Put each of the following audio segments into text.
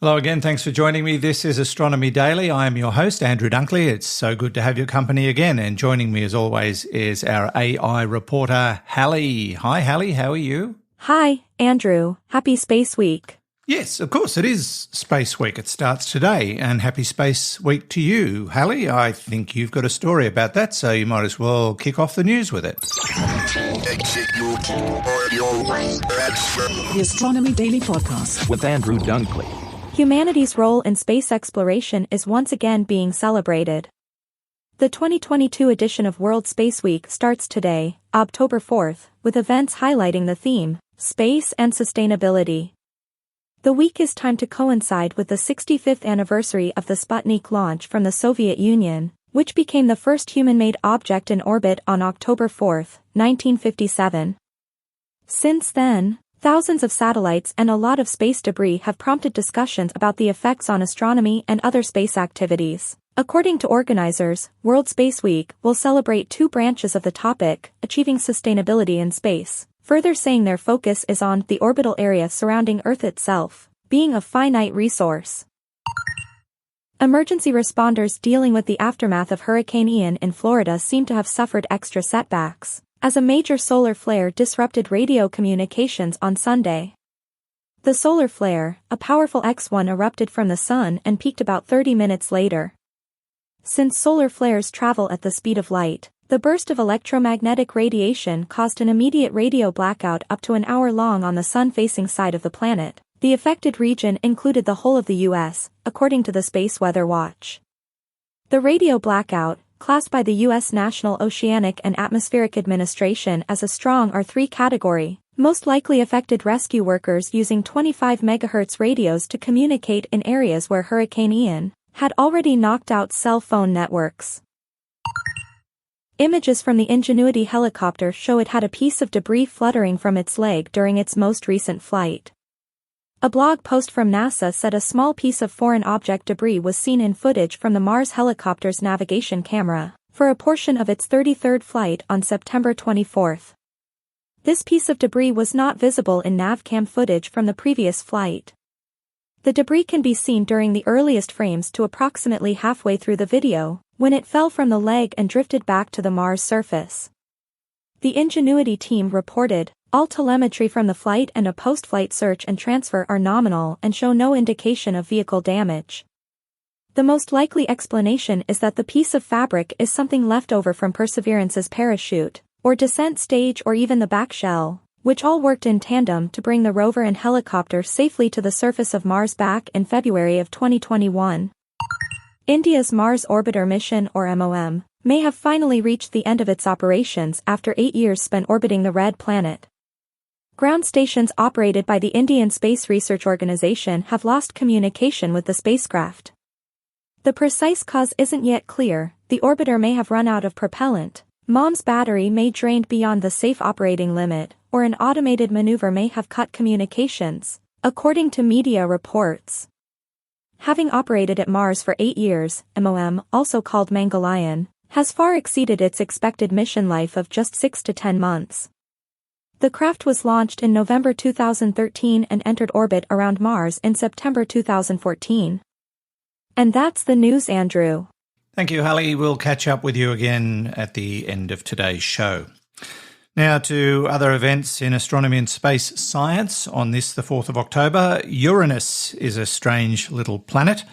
Hello again, thanks for joining me. This is Astronomy Daily. I am your host, Andrew Dunkley. It's so good to have your company again. And joining me as always is our AI reporter, Halley. Hi, Halley, how are you? Hi, Andrew. Happy Space Week. Yes, of course, it is Space Week. It starts today, and happy Space Week to you. Halley, I think you've got a story about that, so you might as well kick off the news with it. The Astronomy Daily Podcast with Andrew Dunkley. Humanity's role in space exploration is once again being celebrated. The 2022 edition of World Space Week starts today, October 4th, with events highlighting the theme, Space and Sustainability. The week is timed to coincide with the 65th anniversary of the Sputnik launch from the Soviet Union, which became the first human-made object in orbit on October 4th, 1957. Since then, thousands of satellites and a lot of space debris have prompted discussions about the effects on astronomy and other space activities. According to organizers, World Space Week will celebrate two branches of the topic, achieving sustainability in space, further saying their focus is on the orbital area surrounding Earth itself, being a finite resource. Emergency responders dealing with the aftermath of Hurricane Ian in Florida seem to have suffered extra setbacks, as a major solar flare disrupted radio communications on Sunday. The solar flare, a powerful X1, erupted from the sun and peaked about 30 minutes later. Since solar flares travel at the speed of light, the burst of electromagnetic radiation caused an immediate radio blackout up to an hour long on the sun-facing side of the planet. The affected region included the whole of the U.S., according to the Space Weather Watch. The radio blackout, classed by the U.S. National Oceanic and Atmospheric Administration as a strong R3 category, most likely affected rescue workers using 25 MHz radios to communicate in areas where Hurricane Ian had already knocked out cell phone networks. Images from the Ingenuity helicopter show it had a piece of debris fluttering from its leg during its most recent flight. A blog post from NASA said a small piece of foreign object debris was seen in footage from the Mars helicopter's navigation camera for a portion of its 33rd flight on September 24. This piece of debris was not visible in navcam footage from the previous flight. The debris can be seen during the earliest frames to approximately halfway through the video, when it fell from the leg and drifted back to the Mars surface. The Ingenuity team reported, all telemetry from the flight and a post-flight search and transfer are nominal and show no indication of vehicle damage. The most likely explanation is that the piece of fabric is something left over from Perseverance's parachute, or descent stage, or even the back shell, which all worked in tandem to bring the rover and helicopter safely to the surface of Mars back in February of 2021. India's Mars Orbiter mission, or MOM, may have finally reached the end of its operations after 8 years spent orbiting the red planet. Ground stations operated by the Indian Space Research Organisation have lost communication with the spacecraft. The precise cause isn't yet clear. The orbiter may have run out of propellant, MOM's battery may drained beyond the safe operating limit, or an automated maneuver may have cut communications, according to media reports. Having operated at Mars for 8 years, MOM, also called Mangalyaan, has far exceeded its expected mission life of just 6 to 10 months. The craft was launched in November 2013 and entered orbit around Mars in September 2014. And that's the news, Andrew. Thank you, Halley. We'll catch up with you again at the end of today's show. Now to other events in astronomy and space science. On this, the 4th of October, Uranus is a strange little planet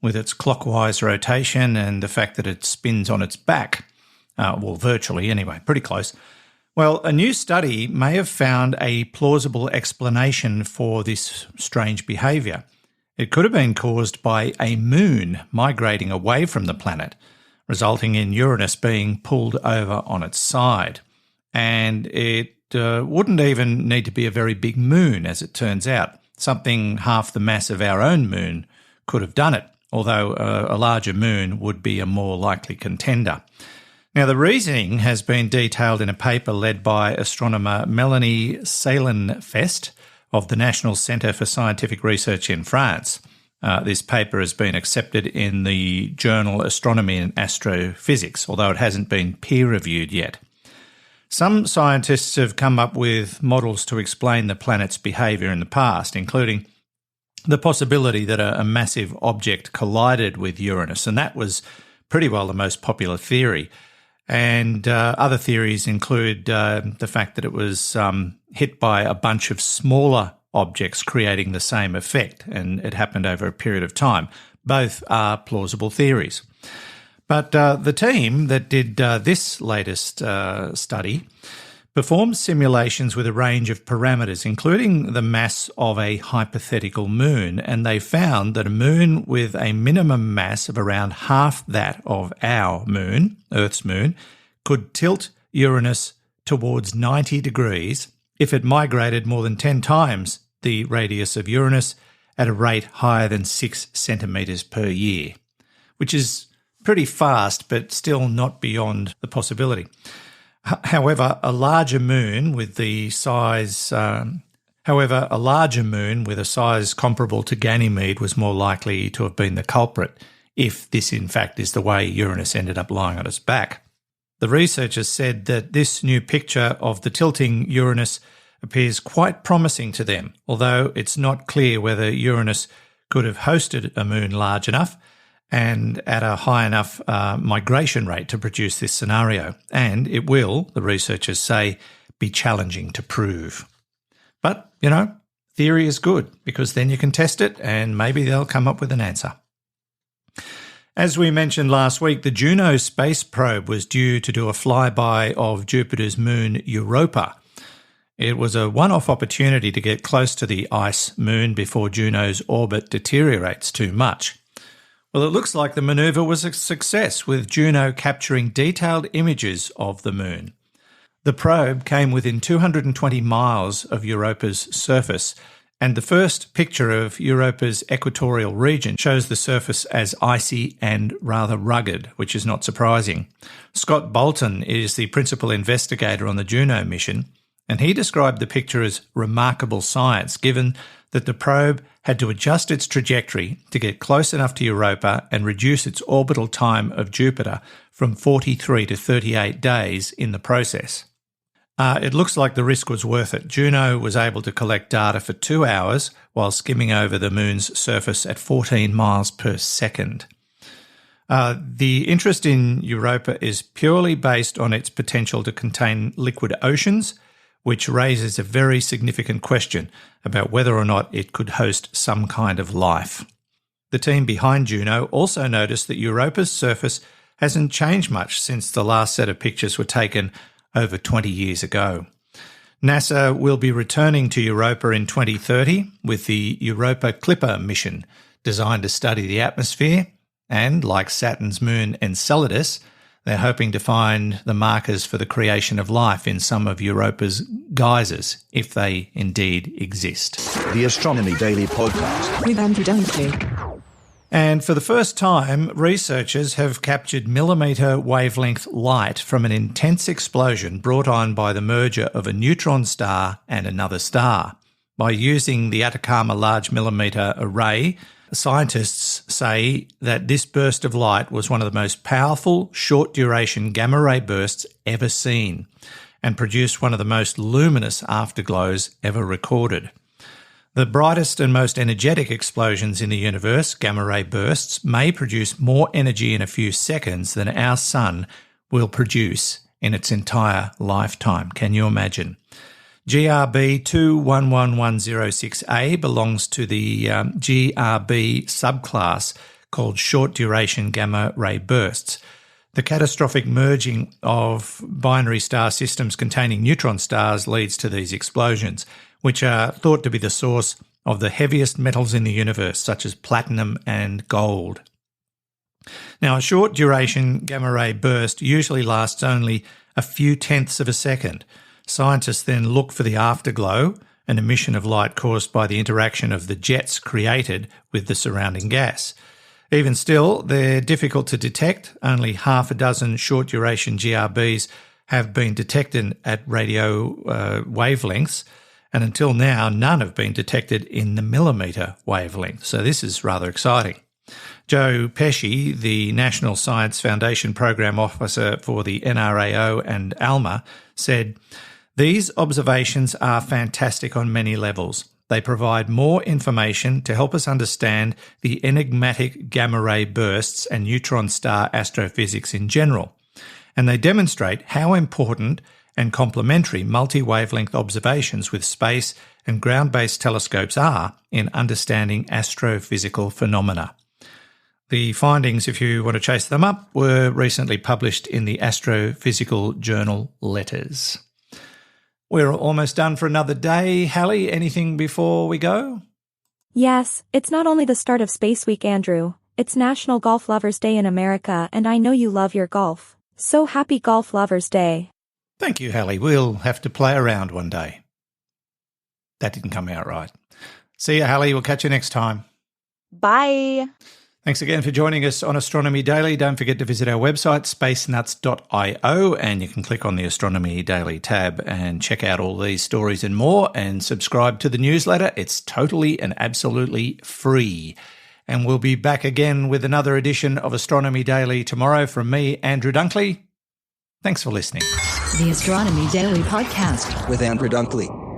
with its clockwise rotation and the fact that it spins on its back. Well, virtually anyway, pretty close. Well, a new study may have found a plausible explanation for this strange behaviour. It could have been caused by a moon migrating away from the planet, resulting in Uranus being pulled over on its side. And it wouldn't even need to be a very big moon, as it turns out. Something half the mass of our own moon could have done it, although a larger moon would be a more likely contender. Now, the reasoning has been detailed in a paper led by astronomer Melanie Salenfest of the National Centre for Scientific Research in France. This paper has been accepted in the journal Astronomy and Astrophysics, although it hasn't been peer-reviewed yet. Some scientists have come up with models to explain the planet's behaviour in the past, including the possibility that a massive object collided with Uranus, and that was pretty well the most popular theory. And other theories include the fact that it was hit by a bunch of smaller objects creating the same effect, and it happened over a period of time. Both are plausible theories. But the team that did this latest study performed simulations with a range of parameters, including the mass of a hypothetical moon, and they found that a moon with a minimum mass of around half that of our moon, Earth's moon, could tilt Uranus towards 90 degrees if it migrated more than 10 times the radius of Uranus at a rate higher than 6 centimetres per year, which is pretty fast, but still not beyond the possibility. However, a larger moon with a size comparable to Ganymede was more likely to have been the culprit, if this in fact is the way Uranus ended up lying on its back. The researchers said that this new picture of the tilting Uranus appears quite promising to them, although it's not clear whether Uranus could have hosted a moon large enough and at a high enough migration rate to produce this scenario. And it will, the researchers say, be challenging to prove. But, theory is good because then you can test it and maybe they'll come up with an answer. As we mentioned last week, the Juno space probe was due to do a flyby of Jupiter's moon Europa. It was a one-off opportunity to get close to the ice moon before Juno's orbit deteriorates too much. Well, it looks like the manoeuvre was a success, with Juno capturing detailed images of the moon. The probe came within 220 miles of Europa's surface, and the first picture of Europa's equatorial region shows the surface as icy and rather rugged, which is not surprising. Scott Bolton is the principal investigator on the Juno mission, and he described the picture as remarkable science, given that the probe had to adjust its trajectory to get close enough to Europa and reduce its orbital time of Jupiter from 43 to 38 days in the process. It looks like the risk was worth it. Juno was able to collect data for 2 hours while skimming over the moon's surface at 14 miles per second. The interest in Europa is purely based on its potential to contain liquid oceans, which raises a very significant question about whether or not it could host some kind of life. The team behind Juno also noticed that Europa's surface hasn't changed much since the last set of pictures were taken over 20 years ago. NASA will be returning to Europa in 2030 with the Europa Clipper mission, designed to study the atmosphere, and, like Saturn's moon Enceladus, they're hoping to find the markers for the creation of life in some of Europa's geysers, if they indeed exist. The Astronomy Daily Podcast with Andrew Dunkley. And for the first time, researchers have captured millimetre wavelength light from an intense explosion brought on by the merger of a neutron star and another star. By using the Atacama Large Millimetre Array, scientists say that this burst of light was one of the most powerful short-duration gamma-ray bursts ever seen and produced one of the most luminous afterglows ever recorded. The brightest and most energetic explosions in the universe, gamma-ray bursts, may produce more energy in a few seconds than our sun will produce in its entire lifetime. Can you imagine? GRB 211106A belongs to the GRB subclass called short-duration gamma-ray bursts. The catastrophic merging of binary star systems containing neutron stars leads to these explosions, which are thought to be the source of the heaviest metals in the universe, such as platinum and gold. Now, a short-duration gamma-ray burst usually lasts only a few tenths of a second. Scientists then look for the afterglow, an emission of light caused by the interaction of the jets created with the surrounding gas. Even still, they're difficult to detect. Only half a dozen short-duration GRBs have been detected at radio wavelengths, and until now, none have been detected in the millimetre wavelength. So this is rather exciting. Joe Pesci, the National Science Foundation Program Officer for the NRAO and ALMA, said, "These observations are fantastic on many levels. They provide more information to help us understand the enigmatic gamma-ray bursts and neutron star astrophysics in general. And they demonstrate how important and complementary multi-wavelength observations with space and ground-based telescopes are in understanding astrophysical phenomena. The findings, if you want to chase them up, were recently published in the Astrophysical Journal Letters. We're almost done for another day. Halley, anything before we go? Yes, it's not only the start of Space Week, Andrew. It's National Golf Lovers Day in America, and I know you love your golf. So happy Golf Lovers Day. Thank you, Halley. We'll have to play around one day. That didn't come out right. See you, Halley. We'll catch you next time. Bye. Thanks again for joining us on Astronomy Daily. Don't forget to visit our website, spacenuts.io, and you can click on the Astronomy Daily tab and check out all these stories and more, and subscribe to the newsletter. It's totally and absolutely free. And we'll be back again with another edition of Astronomy Daily tomorrow from me, Andrew Dunkley. Thanks for listening. The Astronomy Daily Podcast with Andrew Dunkley.